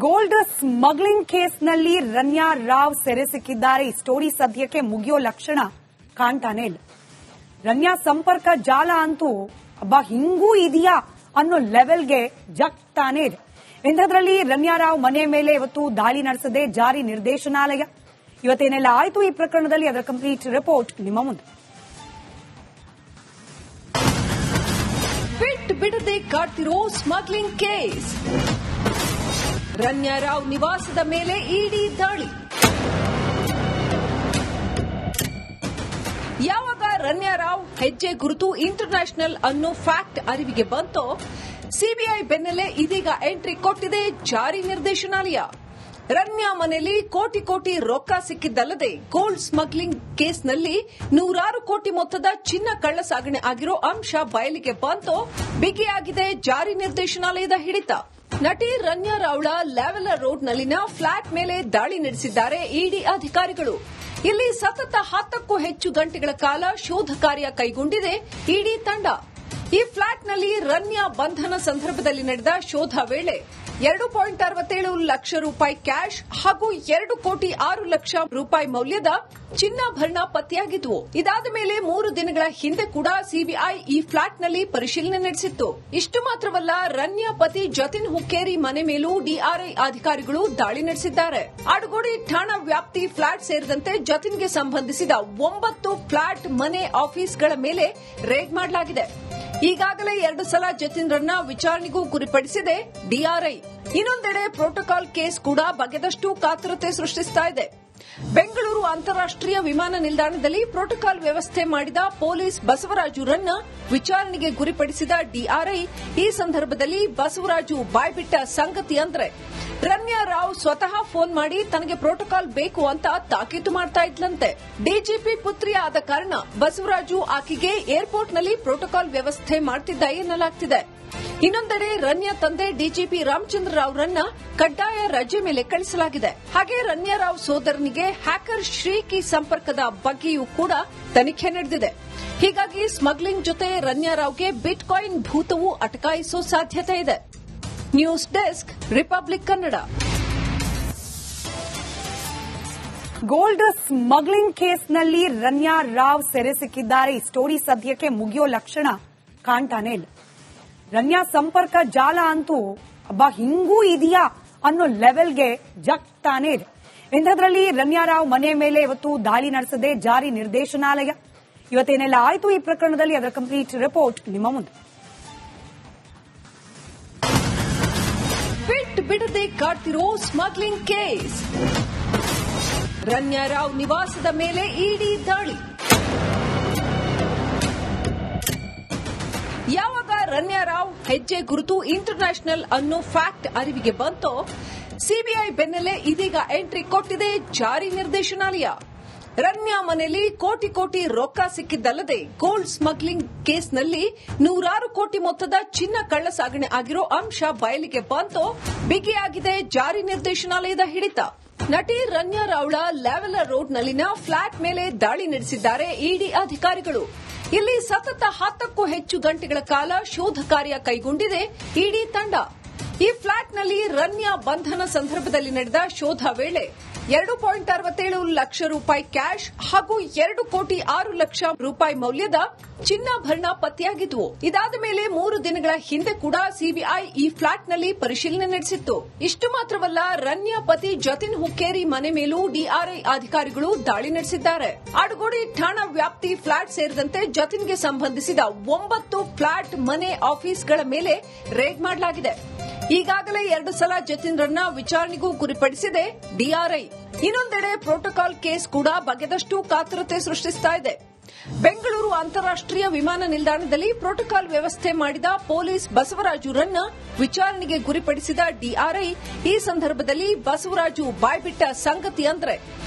Gold smuggling ಕೇಸ್ನಲ್ಲಿ ರನ್ಯಾ ರಾವ್ ಸೆರೆ ಸಿಕ್ಕಿದ್ದಾರೆ. ಈ ಸ್ಟೋರಿ ಸದ್ಯಕ್ಕೆ ಮುಗಿಯೋ ಲಕ್ಷಣ ಕಾಣ್ತಾನೆ ಇಲ್ಲ. ರನ್ಯಾ ಸಂಪರ್ಕ ಜಾಲ ಅಂತೂ ಹಿಂಗೂ ಇದೆಯಾ ಅನ್ನೋ ಲೆವೆಲ್ಗೆ ಜಗ್ತಾನೆ ಇದೆ. ಇಂಥದ್ರಲ್ಲಿ ರನ್ಯಾ ರಾವ್ ಮನೆ ಮೇಲೆ ಇವತ್ತು ದಾಳಿ ನಡೆಸದೆ ಜಾರಿ ನಿರ್ದೇಶನಾಲಯ. ಇವತ್ತೇನೆಲ್ಲ ಆಯ್ತು ಈ ಪ್ರಕರಣದಲ್ಲಿ, ಅದರ ಕಂಪ್ಲೀಟ್ ರಿಪೋರ್ಟ್ ನಿಮ್ಮ ಮುಂದೆ. ಬಿಡದೆ ಕಾಡ್ತಿರೋ ಸ್ಮಗ್ಲಿಂಗ್ ಕೇಸ್. ರನ್ಯಾ ರಾವ್ ನಿವಾಸದ ಮೇಲೆ ಇಡಿ ದಾಳಿ. ಯಾವಾಗ ರನ್ಯಾ ರಾವ್ ಹೆಜ್ಜೆ ಗುರುತು ಇಂಟರ್ನ್ಯಾಷನಲ್ ಅನ್ನೋ ಫ್ಯಾಕ್ಟ್ ಅರಿವಿಗೆ ಬಂತೋ, ಸಿಬಿಐ ಬೆನ್ನಲ್ಲೇ ಇದೀಗ ಎಂಟ್ರಿ ಕೊಟ್ಟಿದೆ ಜಾರಿ ನಿರ್ದೇಶನಾಲಯ. ರನ್ಯಾ ಮನೆಯಲ್ಲಿ ಕೋಟಿ ಕೋಟಿ ರೊಕ್ಕ ಸಿಕ್ಕಿದ್ದಲ್ಲದೆ ಗೋಲ್ಡ್ ಸ್ಮಗ್ಲಿಂಗ್ ಕೇಸ್ನಲ್ಲಿ 100 ಕೋಟಿ ಮೊತ್ತದ ಚಿನ್ನ ಕಳ್ಳಸಾಗಣೆ ಆಗಿರೋ ಅಂಶ ಬಯಲಿಗೆ ಬಂತೋ ಬಿಗಿಯಾಗಿದೆ ಜಾರಿ ನಿರ್ದೇಶನಾಲಯದ ಹಿಡಿತ. ನಟಿ ರನ್ಯಾ ರಾವ್ಳ ಲ್ಯಾವೆಲ್ಲರ್ ರೋಡ್ನಲ್ಲಿನ ಫ್ಲಾಟ್ ಮೇಲೆ ದಾಳಿ ನಡೆಸಿದ್ದಾರೆ ಇಡಿ ಅಧಿಕಾರಿಗಳು. ಇಲ್ಲಿ ಸತತ 10ಕ್ಕೂ ಹೆಚ್ಚು ಗಂಟೆಗಳ ಕಾಲ ಶೋಧ ಕಾರ್ಯ ಕೈಗೊಂಡಿದೆ ಇಡಿ ತಂಡ. ಈ ಫ್ಲಾಟ್ನಲ್ಲಿ ರನ್ಯಾ ಬಂಧನ ಸಂದರ್ಭದಲ್ಲಿ ನಡೆದ ಶೋಧ ವೇಳೆ 2.67 ಲಕ್ಷ ರೂಪಾಯಿ ಕ್ಯಾಶ್ ಹಾಗೂ 2 ಕೋಟಿ 6 ಲಕ್ಷ ರೂಪಾಯಿ ಮೌಲ್ಯದ ಚಿನ್ನಾಭರಣ ಪತ್ತೆಯಾಗಿದ್ವು. ಇದಾದ ಮೇಲೆ 3 ದಿನಗಳ ಹಿಂದೆ ಕೂಡ ಸಿಬಿಐ ಈ ಫ್ಲಾಟ್ನಲ್ಲಿ ಪರಿಶೀಲನೆ ನಡೆಸಿತ್ತು. ಇಷ್ಟು ಮಾತ್ರವಲ್ಲ, ರನ್ಯಾ ಪತಿ ಜತಿನ್ ಹುಕ್ಕೇರಿ ಮನೆ ಮೇಲೂ ಡಿಆರ್ಐ ಅಧಿಕಾರಿಗಳು ದಾಳಿ ನಡೆಸಿದ್ದಾರೆ. ಆಡುಗೋಡಿ ಠಾಣಾ ವ್ಯಾಪ್ತಿ ಫ್ಲಾಟ್ ಸೇರಿದಂತೆ ಜತಿನ್ಗೆ ಸಂಬಂಧಿಸಿದ 9 ಫ್ಲಾಟ್, ಮನೆ, ಆಫೀಸ್ಗಳ ಮೇಲೆ ರೇಡ್ ಮಾಡಲಾಗಿದೆ. ಈಗಾಗಲೇ 2 ಸಲ ಜತಿನ್ರನ್ನ ವಿಚಾರಣೆಗೂ ಗುರಿಪಡಿಸಿದೆ ಡಿಆರ್ಐ. ಇನ್ನೊಂದೆಡೆ ಪ್ರೋಟೋಕಾಲ್ ಕೇಸ್ ಕೂಡ ಬಗೆದಷ್ಟು ಕಾತುರತೆ ಸೃಷ್ಟಿಸ್ತಾ ಇದೆ. ಬೆಂಗಳೂರು ಅಂತಾರಾಷ್ಟೀಯ ವಿಮಾನ ನಿಲ್ದಾಣದಲ್ಲಿ ಪ್ರೋಟೋಕಾಲ್ ವ್ಯವಸ್ಥೆ ಮಾಡಿದ ಪೊಲೀಸ್ ಬಸವರಾಜುರನ್ನ ವಿಚಾರಣೆಗೆ ಗುರಿಪಡಿಸಿದ ಡಿಆರ್ಐ. ಈ ಸಂದರ್ಭದಲ್ಲಿ ಬಸವರಾಜು ಬಾಯ್ಬಿಟ್ಟ ಸಂಗತಿ ಅಂದ್ರೆ, ರನ್ಯಾ ರಾವ್ ಸ್ವತಃ ಫೋನ್ ಮಾಡಿ ತನಗೆ ಪ್ರೋಟೋಕಾಲ್ ಬೇಕು ಅಂತ ತಾಕೀತು ಮಾಡ್ತಾ ಇದ್ಲಂತೆ. ಡಿಜಿಪಿ ಪುತ್ರಿ ಆದ ಕಾರಣ ಬಸವರಾಜು ಆಕೆಗೆ ಏರ್ಪೋರ್ಟ್ನಲ್ಲಿ ಪ್ರೋಟೋಕಾಲ್ ವ್ಯವಸ್ಥೆ ಮಾಡ್ತಿದ್ದ ಎನ್ನಲಾಗ್ತಿದೆ. ಇನ್ನೊಂದೆಡೆ ರನ್ಯಾ ತಂದೆ ಡಿಜಿಪಿ ರಾಮಚಂದ್ರ ರಾವ್ರನ್ನ ಕಡ್ಡಾಯ ರಜೆ ಮೇಲೆ ಕಳಿಸಲಾಗಿದೆ. ಹಾಗೆ ರನ್ಯಾ ರಾವ್ ಸೋದರನಿಗೆ ಹ್ಯಾಕರ್ ಶ್ರೀಕಿ ಸಂಪರ್ಕದ ಬಗ್ಗೆಯೂ ಕೂಡ ತನಿಖೆ ನಡೆದಿದೆ. ಹೀಗಾಗಿ ಸ್ಮಗ್ಲಿಂಗ್ ಜೊತೆ ರನ್ಯಾ ರಾವ್ಗೆ ಬಿಟ್ ಕಾಯಿನ್ ಭೂತವು ಅಟಕಾಯಿಸೋ ಸಾಧ್ಯತೆ ಇದೆ. News desk, republic Kannada. Gold smuggling ಕೇಸ್ನಲ್ಲಿ ರನ್ಯಾ ರಾವ್ ಸೆರೆ ಸಿಕ್ಕಿದ್ದಾರೆ. ಈ ಸ್ಟೋರಿ ಸದ್ಯಕ್ಕೆ ಮುಗಿಯೋ ಲಕ್ಷಣ ಕಾಣ್ತಾನೆ ಇಲ್ಲ. ರನ್ಯಾ ಸಂಪರ್ಕ ಜಾಲ ಅಂತೂ ಹಿಂಗೂ ಇದೆಯಾ ಅನ್ನೋ ಲೆವೆಲ್ಗೆ ಜಗ್ತಾನೆ ಇದೆ. ಇಂಥದ್ರಲ್ಲಿ ರನ್ಯಾ ರಾವ್ ಮನೆ ಮೇಲೆ ಇವತ್ತು ದಾಳಿ ನಡೆಸದೆ ಜಾರಿ ನಿರ್ದೇಶನಾಲಯ. ಇವತ್ತೇನೆಲ್ಲ ಆಯ್ತು ಈ ಪ್ರಕರಣದಲ್ಲಿ, ಅದರ ಕಂಪ್ಲೀಟ್ ರಿಪೋರ್ಟ್ ನಿಮ್ಮ ಮುಂದೆ. ಬಿಡದೆ ಕಾಡ್ತಿರೋ ಸ್ಮಗ್ಲಿಂಗ್ ಕೇಸ್. ರನ್ಯಾ ರಾವ್ ನಿವಾಸದ ಮೇಲೆ ಇಡಿ ದಾಳಿ. ಯಾವಾಗ ರನ್ಯಾ ರಾವ್ ಹೆಜ್ಜೆ ಗುರುತು ಇಂಟರ್ನ್ಯಾಷನಲ್ ಅನ್ನೋ ಫ್ಯಾಕ್ಟ್ ಅರಿವಿಗೆ ಬಂತೋ, ಸಿಬಿಐ ಬೆನ್ನಲ್ಲೇ ಇದೀಗ ಎಂಟ್ರಿ ಕೊಟ್ಟಿದೆ ಜಾರಿ ನಿರ್ದೇಶನಾಲಯ. ರನ್ಯಾ ಮನೆಯಲ್ಲಿ ಕೋಟಿ ಕೋಟಿ ರೊಕ್ಕ ಸಿಕ್ಕಿದ್ದಲ್ಲದೆ ಗೋಲ್ಡ್ ಸ್ಮಗ್ಲಿಂಗ್ ಕೇಸ್ನಲ್ಲಿ 100 ಕೋಟಿ ಮೊತ್ತದ ಚಿನ್ನ ಕಳ್ಳಸಾಗಣೆ ಆಗಿರೋ ಅಂಶ ಬಯಲಿಗೆ ಬಂತೋ ಬಿಗಿಯಾಗಿದೆ ಜಾರಿ ನಿರ್ದೇಶನಾಲಯದ ಹಿಡಿತ. ನಟಿ ರನ್ಯಾ ರಾವ್ಳ ಲ್ಯಾವೆಲ್ಲರ್ ರೋಡ್ನಲ್ಲಿನ ಫ್ಲಾಟ್ ಮೇಲೆ ದಾಳಿ ನಡೆಸಿದ್ದಾರೆ ಇಡಿ ಅಧಿಕಾರಿಗಳು. ಇಲ್ಲಿ ಸತತ 10ಕ್ಕೂ ಹೆಚ್ಚು ಗಂಟೆಗಳ ಕಾಲ ಶೋಧ ಕಾರ್ಯ ಕೈಗೊಂಡಿದೆ ಇಡಿ ತಂಡ. ಈ ಫ್ಲಾಟ್ನಲ್ಲಿ ರನ್ಯಾ ಬಂಧನ ಸಂದರ್ಭದಲ್ಲಿ ನಡೆದ ಶೋಧ ವೇಳೆ 2.67 ಲಕ್ಷ ರೂಪಾಯಿ ಕ್ಯಾಶ್ ಹಾಗೂ 2 ಕೋಟಿ 6 ಲಕ್ಷ ರೂಪಾಯಿ ಮೌಲ್ಯದ ಚಿನ್ನಾಭರಣ ಪತ್ತೆಯಾಗಿದ್ವು. ಇದಾದ ಮೇಲೆ 3 ದಿನಗಳ ಹಿಂದೆ ಕೂಡ ಸಿಬಿಐ ಈ ಫ್ಲಾಟ್ನಲ್ಲಿ ಪರಿಶೀಲನೆ ನಡೆಸಿತ್ತು. ಇಷ್ಟು ಮಾತ್ರವಲ್ಲ, ರನ್ಯಾ ಪತಿ ಜತಿನ್ ಹುಕ್ಕೇರಿ ಮನೆ ಮೇಲೂ ಡಿಆರ್ಐ ಅಧಿಕಾರಿಗಳು ದಾಳಿ ನಡೆಸಿದ್ದಾರೆ. ಆಡುಗೋಡಿ ಠಾಣಾ ವ್ಯಾಪ್ತಿ ಫ್ಲಾಟ್ ಸೇರಿದಂತೆ ಜತಿನ್ಗೆ ಸಂಬಂಧಿಸಿದ 9 ಫ್ಲಾಟ್, ಮನೆ, ಆಫೀಸ್ಗಳ ಮೇಲೆ ರೇಡ್ ಮಾಡಲಾಗಿದೆ. ಈಗಾಗಲೇ 2 ಸಲ ಜತಿನ್ರನ್ನ ವಿಚಾರಣೆಗೂ ಗುರಿಪಡಿಸಿದೆ ಡಿಆರ್ಐ. ಇನ್ನೊಂದೆಡೆ ಪ್ರೋಟೋಕಾಲ್ ಕೇಸ್ ಕೂಡ ಬಗೆದಷ್ಟು ಕಾತುರತೆ ಸೃಷ್ಟಿಸ್ತಾ ಇದೆ. ಬೆಂಗಳೂರು ಅಂತಾರಾಷ್ಟೀಯ ವಿಮಾನ ನಿಲ್ದಾಣದಲ್ಲಿ ಪ್ರೋಟೋಕಾಲ್ ವ್ಯವಸ್ಥೆ ಮಾಡಿದ ಪೊಲೀಸ್ ಬಸವರಾಜುರನ್ನ ವಿಚಾರಣೆಗೆ ಗುರಿಪಡಿಸಿದ ಡಿಆರ್ಐ. ಈ ಸಂದರ್ಭದಲ್ಲಿ ಬಸವರಾಜು ಬಾಯ್ಬಿಟ್ಟ ಸಂಗತಿ ಅಂದ್ರೆ,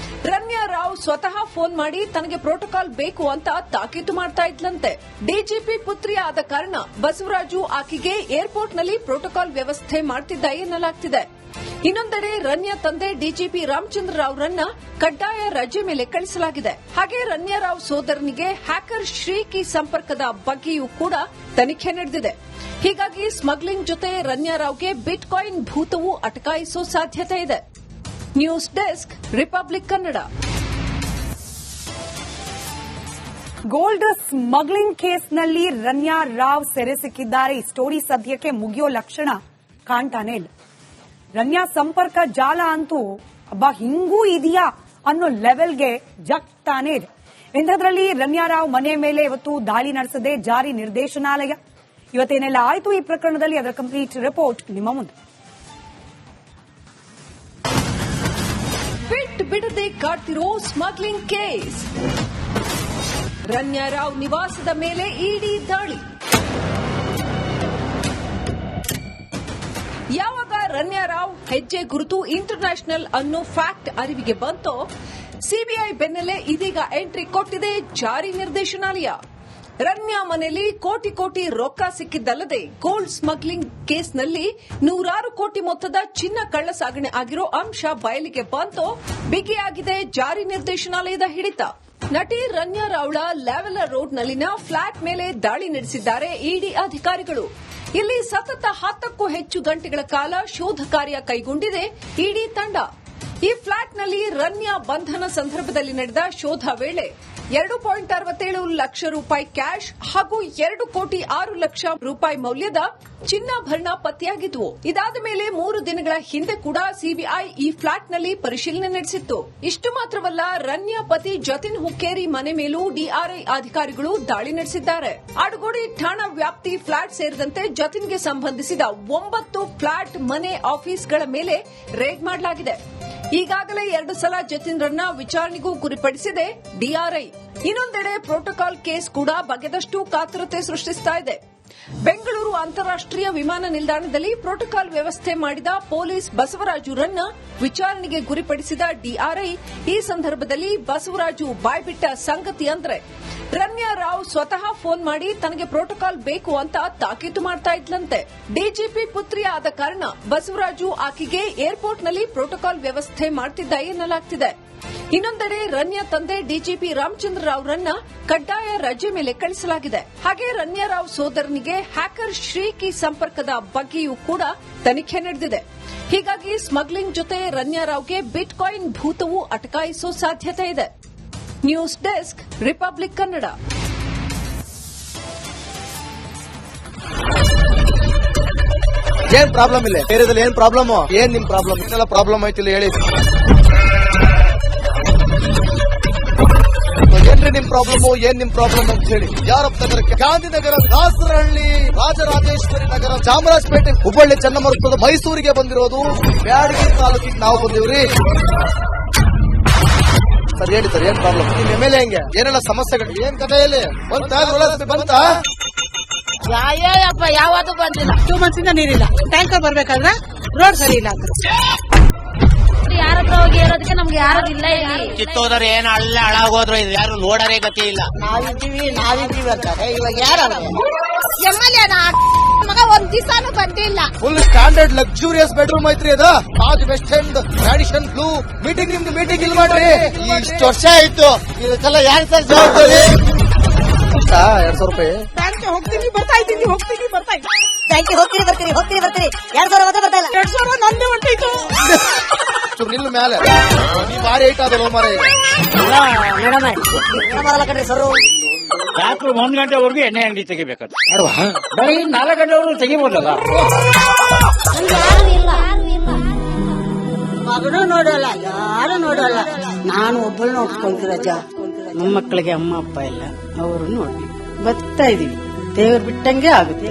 ರನ್ಯಾ ರಾವ್ ಸ್ವತಃ ಫೋನ್ ಮಾಡಿ ತನಗೆ ಪ್ರೋಟೋಕಾಲ್ ಬೇಕು ಅಂತ ತಾಕೀತು ಮಾಡ್ತಾ ಇದ್ಲಂತೆ. ಡಿಜಿಪಿ ಪುತ್ರಿ ಆದ ಕಾರಣ ಬಸವರಾಜು ಆಕೆಗೆ ಏರ್ಪೋರ್ಟ್ನಲ್ಲಿ ಪ್ರೋಟೋಕಾಲ್ ವ್ಯವಸ್ಥೆ ಮಾಡ್ತಿದ್ದ ಎನ್ನಲಾಗ್ತಿದೆ. ಇನ್ನೊಂದೆಡೆ ರನ್ಯಾ ತಂದೆ ಡಿಜಿಪಿ ರಾಮಚಂದ್ರ ರಾವ್ರನ್ನ ಕಡ್ಡಾಯ ರಜೆ ಮೇಲೆ ಕಳಿಸಲಾಗಿದೆ. ಹಾಗೆ ರನ್ಯಾ ರಾವ್ ಸೋದರನಿಗೆ ಹ್ಯಾಕರ್ ಶ್ರೀಕಿ ಸಂಪರ್ಕದ ಬಗ್ಗೆಯೂ ಕೂಡ ತನಿಖೆ ನಡೆದಿದೆ. ಹೀಗಾಗಿ ಸ್ಮಗ್ಲಿಂಗ್ ಜೊತೆ ರನ್ಯಾ ರಾವ್ಗೆ ಬಿಟ್ಕಾಯಿನ್ ಭೂತವು ಅಟಕಾಯಿಸೋ ಸಾಧ್ಯತೆ ಇದೆ. News desk, republic Kannada. Gold smuggling ಕೇಸ್ನಲ್ಲಿ ರನ್ಯಾ ರಾವ್ ಸೆರೆ ಸಿಕ್ಕಿದ್ದಾರೆ. ಈ ಸ್ಟೋರಿ ಸದ್ಯಕ್ಕೆ ಮುಗಿಯೋ ಲಕ್ಷಣ ಕಾಣ್ತಾನೆ ಇಲ್ಲ. ರನ್ಯಾ ಸಂಪರ್ಕ ಜಾಲ ಅಂತೂ ಹಿಂಗೂ ಇದೆಯಾ ಅನ್ನೋ ಲೆವೆಲ್ಗೆ ಜಗ್ತಾನೆ ಇದೆ. ಇಂಥದ್ರಲ್ಲಿ ರನ್ಯಾ ರಾವ್ ಮನೆ ಮೇಲೆ ಇವತ್ತು ದಾಳಿ ನಡೆಸದೆ ಜಾರಿ ನಿರ್ದೇಶನಾಲಯ. ಇವತ್ತೇನೆಲ್ಲ ಆಯ್ತು ಈ ಪ್ರಕರಣದಲ್ಲಿ, ಅದರ ಕಂಪ್ಲೀಟ್ ರಿಪೋರ್ಟ್ ನಿಮ್ಮ ಮುಂದೆ. ಬಿಡದೆ ಕಾಡ್ತಿರೋ ಸ್ಮಗ್ಲಿಂಗ್ ಕೇಸ್. ರನ್ಯಾ ರಾವ್ ನಿವಾಸದ ಮೇಲೆ ಇಡಿ ದಾಳಿ. ಯಾವಾಗ ರನ್ಯಾ ರಾವ್ ಹೆಜ್ಜೆ ಗುರುತು ಇಂಟರ್ನ್ಯಾಷನಲ್ ಅನ್ನೋ ಫ್ಯಾಕ್ಟ್ ಅರಿವಿಗೆ ಬಂತೋ, ಸಿಬಿಐ ಬೆನ್ನಲ್ಲೇ ಇದೀಗ ಎಂಟ್ರಿ ಕೊಟ್ಟಿದೆ ಜಾರಿ ನಿರ್ದೇಶನಾಲಯ. ರನ್ಯಾ ಮನೆಯಲ್ಲಿ ಕೋಟಿ ಕೋಟಿ ರೊಕ್ಕ ಸಿಕ್ಕಿದ್ದಲ್ಲದೆ ಗೋಲ್ಡ್ ಸ್ಮಗ್ಲಿಂಗ್ ಕೇಸ್ನಲ್ಲಿ ನೂರಾರು ಕೋಟಿ ಮೊತ್ತದ ಚಿನ್ನ ಕಳ್ಳಸಾಗಣೆ ಆಗಿರೋ ಅಂಶ ಬಯಲಿಗೆ ಬಂತೋ ಬಿಗಿಯಾಗಿದೆ ಜಾರಿ ನಿರ್ದೇಶನಾಲಯದ ಹಿಡಿತ. ನಟಿ ರನ್ಯಾ ರಾವ್ಳ ಲ್ಯಾವೆಲರ್ ರೋಡ್ನಲ್ಲಿನ ಫ್ಲಾಟ್ ಮೇಲೆ ದಾಳಿ ನಡೆಸಿದ್ದಾರೆ ಇಡಿ ಅಧಿಕಾರಿಗಳು. ಇಲ್ಲಿ ಸತತ 10ಕ್ಕೂ ಹೆಚ್ಚು ಗಂಟೆಗಳ ಕಾಲ ಶೋಧ ಕಾರ್ಯ ಕೈಗೊಂಡಿದೆ ಇಡಿ ತಂಡ. ಈ ಫ್ಲಾಟ್ನಲ್ಲಿ ರನ್ಯಾ ಬಂಧನ ಸಂದರ್ಭದಲ್ಲಿ ನಡೆದ ಶೋಧ ವೇಳೆ 2.67 ಲಕ್ಷ ರೂಪಾಯಿ ಕ್ಯಾಶ್ ಹಾಗೂ 2,06,00,000 ರೂಪಾಯಿ ಮೌಲ್ಯದ ಚಿನ್ನಾಭರಣ ಪತ್ತೆಯಾಗಿದ್ವು. ಇದಾದ ಮೇಲೆ 3 ದಿನಗಳ ಹಿಂದೆ ಕೂಡ ಸಿಬಿಐ ಈ ಫ್ಲಾಟ್ನಲ್ಲಿ ಪರಿಶೀಲನೆ ನಡೆಸಿತ್ತು. ಇಷ್ಟು ಮಾತ್ರವಲ್ಲ, ರನ್ಯಾ ಪತಿ ಜತಿನ್ ಹುಕ್ಕೇರಿ ಮನೆ ಮೇಲೂ ಡಿಆರ್ಐ ಅಧಿಕಾರಿಗಳು ದಾಳಿ ನಡೆಸಿದ್ದಾರೆ. ಆಡುಗೋಡಿ ಠಾಣಾ ವ್ಯಾಪ್ತಿ ಫ್ಲಾಟ್ ಸೇರಿದಂತೆ ಜತಿನ್ಗೆ ಸಂಬಂಧಿಸಿದ 9 ಫ್ಲಾಟ್, ಮನೆ, ಆಫೀಸ್ಗಳ ಮೇಲೆ ರೇಡ್ ಮಾಡಲಾಗಿದೆ. ಈಗಾಗಲೇ 2 ಸಲ ಜತಿನ್ರನ್ನ ವಿಚಾರಣೆಗೂ ಗುರಿಪಡಿಸಿದೆ ಡಿಆರ್ಐ. ಇನ್ನೊಂದೆಡೆ ಪ್ರೋಟೋಕಾಲ್ ಕೇಸ್ ಕೂಡ ಬಗೆದಷ್ಟು ಕಾತುರತೆ ಸೃಷ್ಟಿಸ್ತಾ ಇದೆ. ಬೆಂಗಳೂರು ಅಂತಾರಾಷ್ಟೀಯ ವಿಮಾನ ನಿಲ್ದಾಣದಲ್ಲಿ ಪ್ರೋಟೋಕಾಲ್ ವ್ಯವಸ್ಥೆ ಮಾಡಿದ ಪೊಲೀಸ್ ಬಸವರಾಜುರನ್ನ ವಿಚಾರಣೆಗೆ ಗುರಿಪಡಿಸಿದ ಡಿಆರ್ಐ. ಈ ಸಂದರ್ಭದಲ್ಲಿ ಬಸವರಾಜು ಬಾಯ್ಬಿಟ್ಟ ಸಂಗತಿ ಅಂದ್ರೆ, ರನ್ಯಾ ರಾವ್ ಸ್ವತಃ ಫೋನ್ ಮಾಡಿ ತನಗೆ ಪ್ರೋಟೋಕಾಲ್ ಬೇಕು ಅಂತ ತಾಕೀತು ಮಾಡ್ತಾ ಇದ್ಲಂತೆ. ಡಿಜಿಪಿ ಪುತ್ರಿ ಆದ ಕಾರಣ ಬಸವರಾಜು ಆಕೆಗೆ ಏರ್ಪೋರ್ಟ್ನಲ್ಲಿ ಪ್ರೋಟೋಕಾಲ್ ವ್ಯವಸ್ಥೆ ಮಾಡ್ತಿದ್ದ ಎನ್ನಲಾಗ್ತಿದೆ. ಇನ್ನೊಂದೆಡೆ ರನ್ಯಾ ತಂದೆ ಡಿಜಿಪಿ ರಾಮಚಂದ್ರ ರಾವ್ರನ್ನ ಕಡ್ಡಾಯ ರಜೆ ಮೇಲೆ ಕಳಿಸಲಾಗಿದೆ. ಹಾಗೆ ರನ್ಯಾ ರಾವ್ ಸೋದರನಿಗೆ ಹ್ಯಾಕರ್ ಶ್ರೀಕಿ ಸಂಪರ್ಕದ ಬಗ್ಗೆಯೂ ಕೂಡ ತನಿಖೆ ನಡೆದಿದೆ. ಹೀಗಾಗಿ ಸ್ಮಗ್ಲಿಂಗ್ ಜೊತೆ ರನ್ಯಾ ರಾವ್ಗೆ ಬಿಟ್ಕಾಯಿನ್ ಭೂತವು ಅಟಕಾಯಿಸೋ ಸಾಧ್ಯತೆ ಇದೆ. News desk, republic Kannada. ಏನ್ ಪ್ರಾಬ್ಲಮ್ ಇಲ್ಲ, ಏರಿಯಾದಲ್ಲಿ ಏನ್ ಪ್ರಾಬ್ಲಮ್, ಏನ್ ನಿಮ್ ಪ್ರಾಬ್ಲಮ್, ಇದೆಲ್ಲ ಪ್ರಾಬ್ಲಮ್ ಆಯ್ತಿಲ್ಲ ಹೇಳಿ. ಏನ್ರಿ ನಿಮ್ ಪ್ರಾಬ್ಲಮ್, ಏನ್ ನಿಮ್ ಪ್ರಾಬ್ಲಮ್ ಅಂತ ಹೇಳಿ. ಯಾರಪ್ಪ ನಗರಕ್ಕೆ, ಗಾಂಧಿನಗರ, ದಾಸರಹಳ್ಳಿ, ರಾಜರಾಜೇಶ್ವರಿ ನಗರ, ಚಾಮರಾಜಪೇಟೆ, ಹುಬ್ಬಳ್ಳಿ, ಚನ್ನಮರುತ್ತದ, ಮೈಸೂರಿಗೆ ಬಂದಿರೋದು. ಬ್ಯಾಡಗಿ ತಾಲೂಕಿಗೆ ನಾವು ಬಂದಿವ್ರಿ. ಸರ್ ಹೇಳಿ ಸರ್, ಏನ್ ಪ್ರಾಬ್ಲಮ್, ನಿಮ್ ಎಮ್ಎಲ್ಎ ಹೆಂಗೆ, ಏನೆಲ್ಲ ಸಮಸ್ಯೆಗಳು, ಏನ್ ಕಥೆ ಇಲ್ಲಿ ಬಂತಾ? ಯಾವಪ್ಪ ಯಾವತ್ತೂ ಬಂದಿಲ್ಲ. 2 ಮಂತ್ಸಿಂದ ನೀರಿಲ್ಲ. ಟ್ಯಾಂಕರ್ ಬರ್ಬೇಕಾದ್ರೆ ರೋಡ್ ಸರಿ ಇಲ್ಲ. ಯಾರತ್ರ ಹೋಗಿ ಹೇಳೋದಕ್ಕೆ ನಮ್ಗೆ ಯಾರಿಲ್ಲ. ಕಿತ್ತೋದ್ರೆ ಏನ್ ಅಲ್ಲ ಹಾಳಾಗೋದ್ರು ಇದು ಯಾರು ನೋಡರೇ ಗತಿ ಇಲ್ಲ. ನಾವಿದ್ದೀವಿ ಅಂತಾರೆ. ಇವಾಗ ಯಾರ ಎಮ್ಎಲ್ಎ ಮಗ ಒಂದ್ ದಿವಸನೂ ಬಂದಿಲ್ಲ. ಫುಲ್ ಸ್ಟ್ಯಾಂಡರ್ಡ್ ಲಕ್ಸುರಿಯಸ್ ಬೆಡ್ರೂಮ್ ಐತ್ರಿ ಅದು. Taj West End, Madison Blue. Meeting ನಿಮ್ದು ಮೀಟಿಂಗ್ ಇಲ್ಲಿ ಮಾಡ್ರಿ. ಇಷ್ಟು ವರ್ಷ ಆಯ್ತು, ಇದಕ್ಕೆಲ್ಲ ಯಾರು ಸರ್ ಜವಾಬ್ದಾರಿ? 2,000 ರೂಪಾಯಿ ಬ್ಯಾಂಕ್ಗೆ ಹೋಗ್ತೀನಿ ಬರ್ತಾ ಇದ್ದೀನಿ, ಹೋಗ್ತೀನಿ ಬರ್ತಾ ಇದ್ದೀನಿ. ಬ್ಯಾಂಕಿಗೆ ಹೋಗ್ತೀರಿ 2,000 ಮಾತ್ರ ಬರ್ತಾ ಇಲ್ಲ. 2,000 ನಂದೇ ಹೊಂಟೈತು. ನಿಲ್ಲು ಮೇಲೆ ನೀ ಭಾರಿ ಐಟ್ ಆದಲ್ಲ ಮಾರ. ಮೇಡಮ್ ಕಣ್ರಿ ಸರ್, ರಾತ್ರಿ 1 ಗಂಟೆವರೆಗೂ ಎಣ್ಣೆ ಅಂಗಡಿ ತೆಗಿಬೇಕಾದ್ರೆ ಬೆಳಗ್ಗೆ 4 ಗಂಟೆವರೆಗೂ ತೆಗಿಬೋದಲ್ಲ. ಮಗನೂ ನೋಡಲ್ಲ, ಯಾರು ನೋಡಲ್ಲ. ನಾನು ಒಬ್ಬಳು ನೋಡ್ಕೊಂತೀವಿ ರಜ. ನಮ್ಮ ಮಕ್ಕಳಿಗೆ ಅಮ್ಮ ಅಪ್ಪ ಇಲ್ಲ, ಅವರು ನೋಡಿ ಬರ್ತಾ ಇದೀವಿ. ದೇವ್ರು ಬಿಟ್ಟಂಗೆ ಆಗುತ್ತೆ.